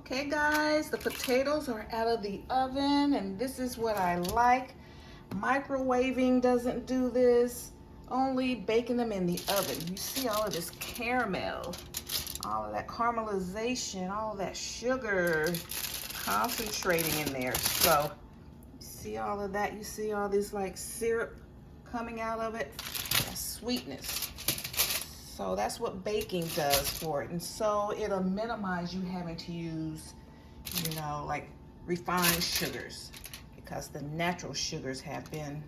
Okay guys, the potatoes are out of the oven and this is what I like. Microwaving doesn't do this, only baking them in the oven. You see all of this caramel, all of that caramelization, all of that sugar concentrating in there. So you see all of that, you see all this like syrup coming out of it, that sweetness. So that's what baking does for it. And so it'll minimize you having to use, you know, like refined sugars, because the natural sugars have been,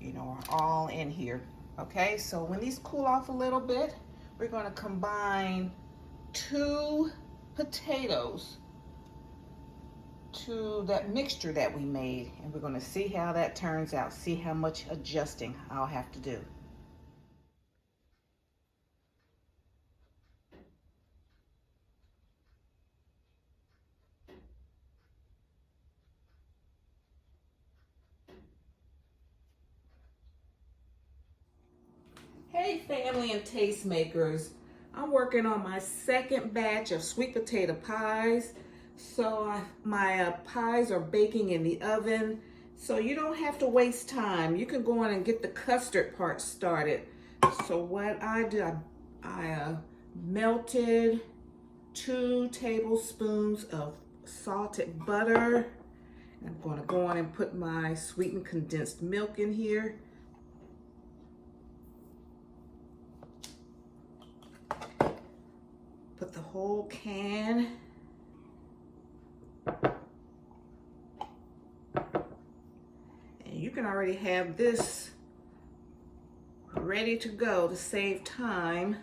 you know, are all in here. Okay, so when these cool off a little bit, we're going to combine 2 potatoes to that mixture that we made, and we're going to see how that turns out, see how much adjusting I'll have to do. Hey family and tastemakers, I'm working on my second batch of sweet potato pies. So my pies are baking in the oven, so you don't have to waste time. You can go on and get the custard part started. So what I do, I melted 2 tablespoons of salted butter. I'm going to go on and put my sweetened condensed milk in here. Put the whole can. And you can already have this ready to go to save time.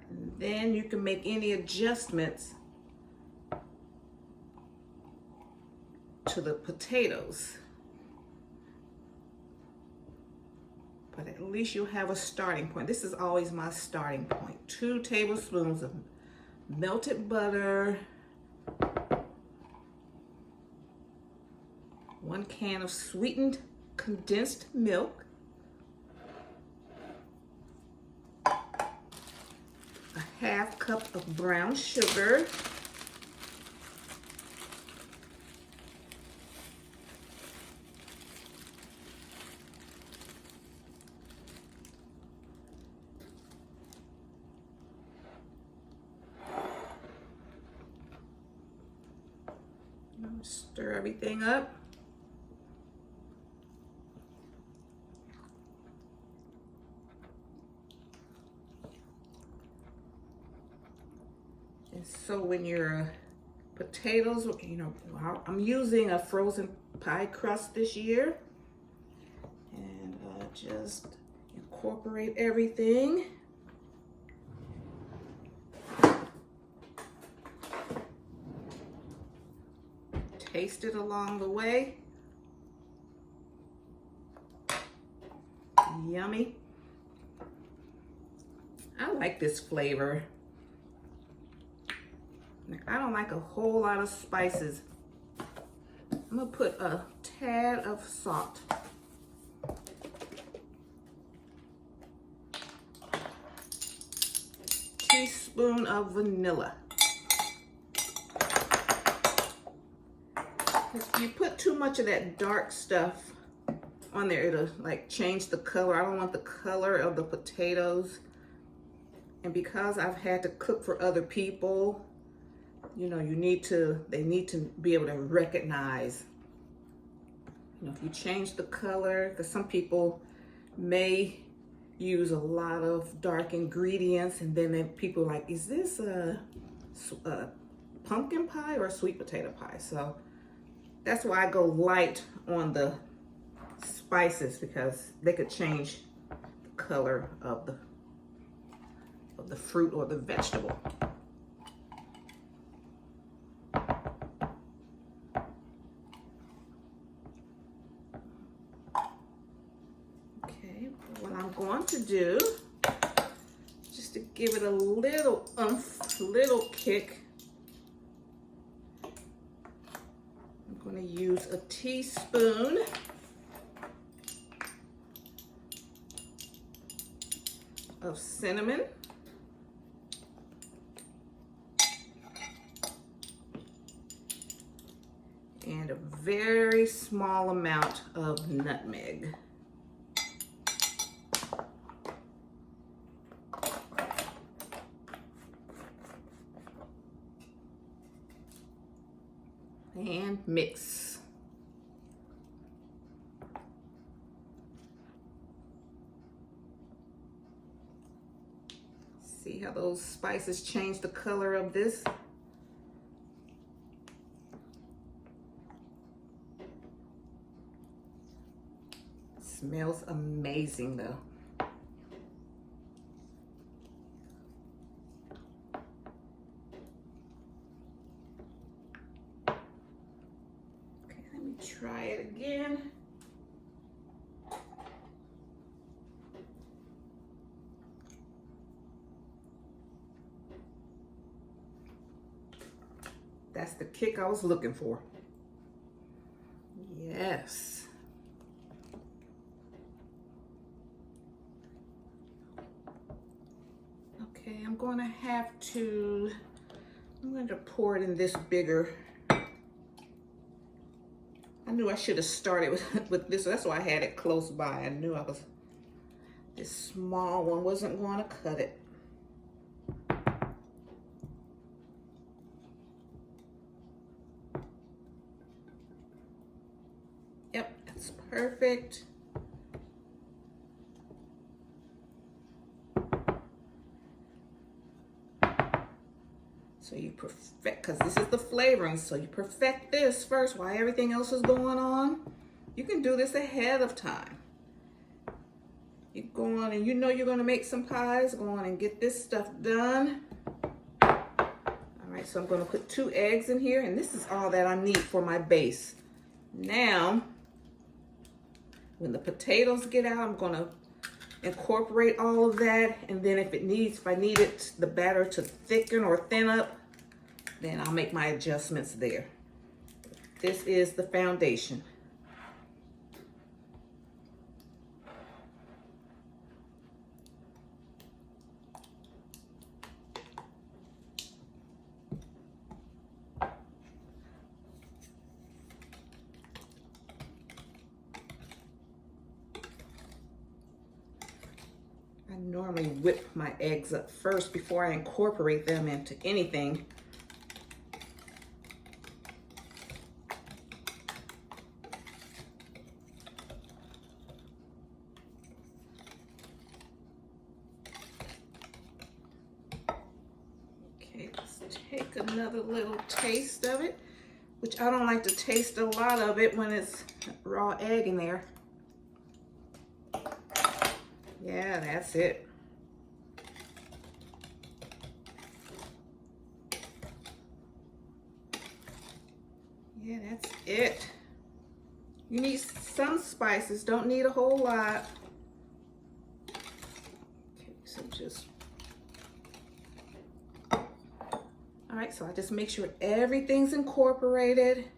And then you can make any adjustments to the potatoes. But at least you'll have a starting point. This is always my starting point. 2 tablespoons of melted butter, 1 can of sweetened condensed milk, a 1/2 cup of brown sugar, stir everything up. And so when your potatoes, you know, I'm using a frozen pie crust this year, and just incorporate everything. Taste it along the way. Yummy. I like this flavor. I don't like a whole lot of spices. I'm gonna put a tad of salt. Teaspoon of vanilla. If you put too much of that dark stuff on there, it'll like change the color. I don't want the color of the potatoes. And because I've had to cook for other people, you know, they need to be able to recognize, you know, if you change the color, because some people may use a lot of dark ingredients, and then people are like, is this a pumpkin pie or a sweet potato pie? So that's why I go light on the spices, because they could change the color of the fruit or the vegetable. Okay, what I'm going to do, just to give it a little oomph, little kick, I'm going to use a teaspoon of cinnamon, very small amount of nutmeg. And mix. See how those spices change the color of this? Smells amazing though. Okay, let me try it again. That's the kick I was looking for. Yes. Okay, I'm going to pour it in this bigger. I knew I should have started with this, so that's why I had it close by. I knew this small one wasn't going to cut it. Yep, that's perfect. So you perfect, because this is the flavoring, so you perfect this first while everything else is going on. You can do this ahead of time. You go on and you know you're going to make some pies, go on and get this stuff done. All right, so I'm going to put 2 eggs in here, and this is all that I need for my base. Now, when the potatoes get out, I'm going to incorporate all of that, and then if I need it, the batter to thicken or thin up, then I'll make my adjustments there. This is the foundation. I normally whip my eggs up first before I incorporate them into anything. Okay, let's take another little taste of it, which I don't like to taste a lot of it when it's raw egg in there. Yeah, that's it. Yeah, that's it. You need some spices, don't need a whole lot. Okay, so just... All right, so I just make sure everything's incorporated.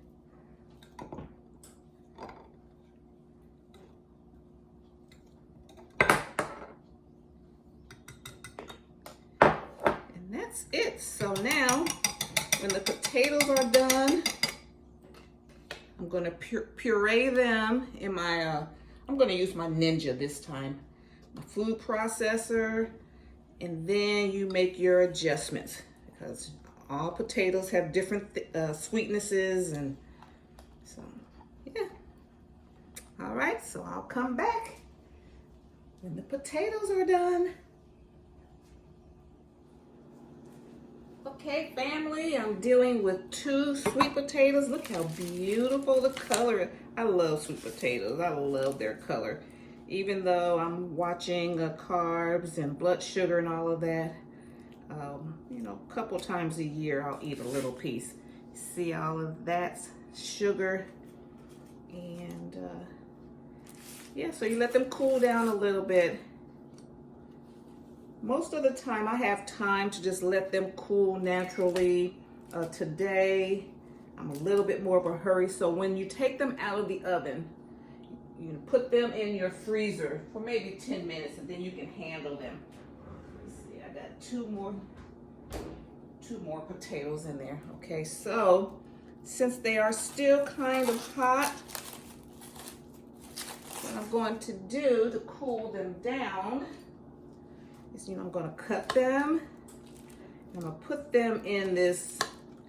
That's it. So now, when the potatoes are done, I'm going to puree them in my, I'm going to use my Ninja this time, my food processor, and then you make your adjustments because all potatoes have different sweetnesses, and so, yeah. All right, so I'll come back when the potatoes are done. Okay, family, I'm dealing with 2 sweet potatoes. Look how beautiful the color is. I love sweet potatoes. I love their color. Even though I'm watching carbs and blood sugar and all of that, you know, a couple times a year I'll eat a little piece. See all of that sugar, and yeah, so you let them cool down a little bit. Most of the time I have time to just let them cool naturally. Today I'm a little bit more of a hurry, so when you take them out of the oven, you put them in your freezer for maybe 10 minutes, and then you can handle them. Let's see, I got two more potatoes in there. Okay, so since they are still kind of hot, what I'm going to do to cool them down is, I'm going to cut them. I'm going to put them in this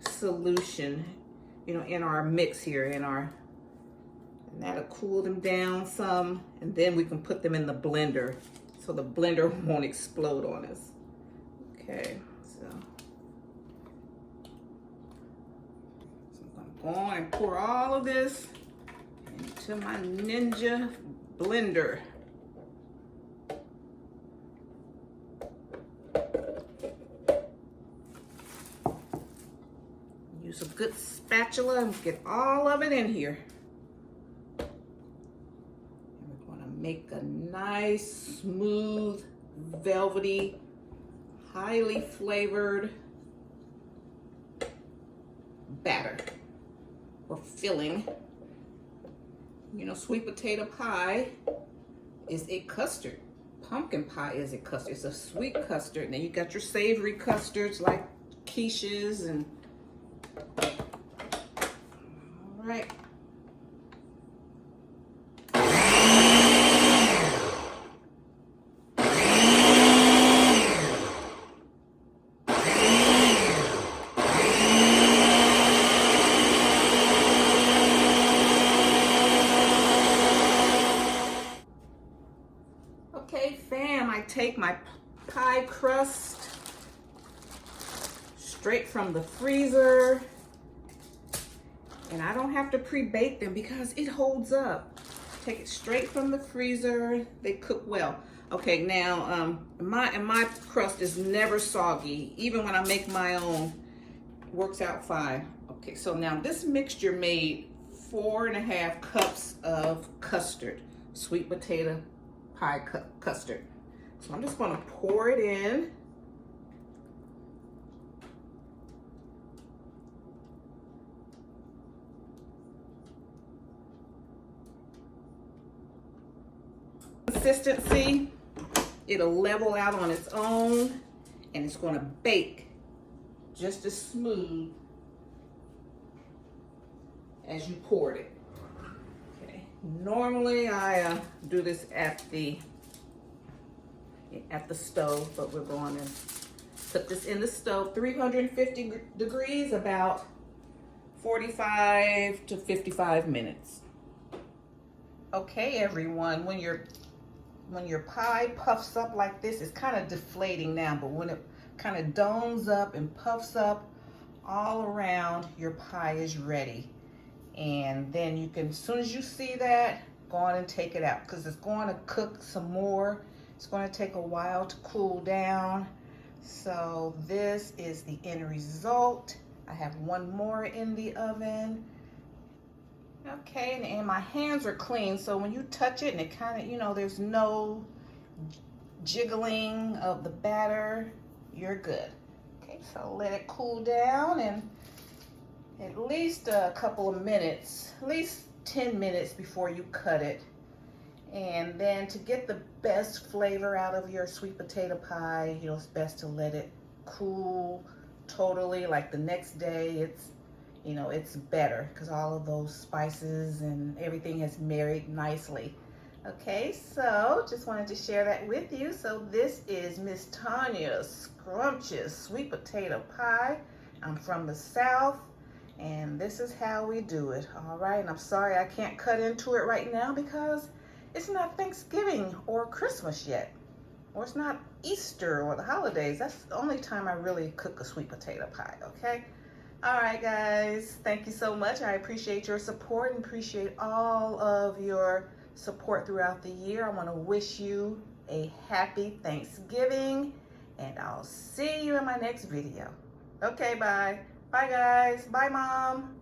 solution, in our mix here, and that'll cool them down some, and then we can put them in the blender so the blender won't explode on us. Okay, so I'm going to go and pour all of this into my Ninja blender. Use a good spatula and get all of it in here. And we're going to make a nice, smooth, velvety, highly flavored batter or filling. Sweet potato pie is a custard. Pumpkin pie is a custard. It's a sweet custard. And then you got your savory custards like quiches and all right. Okay, fam, I take my pie crust straight from the freezer, and I don't have to pre-bake them because it holds up. Take it straight from the freezer. They cook well. Okay, now my crust is never soggy. Even when I make my own, it works out fine. Okay, so now this mixture made 4.5 cups of custard, sweet potato pie custard. So I'm just going to pour it in. Consistency, it'll level out on its own, and it's going to bake just as smooth as you poured it. Okay. Normally I do this at the stove, but we're going to put this in the stove, 350 degrees, about 45 to 55 minutes. Okay, everyone, when your pie puffs up like this, it's kind of deflating now, but when it kind of domes up and puffs up all around, your pie is ready. And then you can, as soon as you see that, go on and take it out, because it's going to cook some more. It's going to take a while to cool down. So this is the end result. I have one more in the oven. Okay, and my hands are clean, so when you touch it and it kind of, there's no jiggling of the batter, you're good. Okay, so let it cool down, and at least a couple of minutes, at least 10 minutes before you cut it. And then to get the best flavor out of your sweet potato pie, it's best to let it cool totally. Like the next day, it's better because all of those spices and everything has married nicely. Okay, so just wanted to share that with you. So this is Miss Tanya's scrumptious sweet potato pie. I'm from the South, and this is how we do it. All right, and I'm sorry I can't cut into it right now because it's not Thanksgiving or Christmas yet, or it's not Easter or the holidays. That's the only time I really cook a sweet potato pie, okay? All right, guys, thank you so much. I appreciate your support and appreciate all of your support throughout the year. I want to wish you a happy Thanksgiving, and I'll see you in my next video. Okay, bye. Bye, guys. Bye, Mom.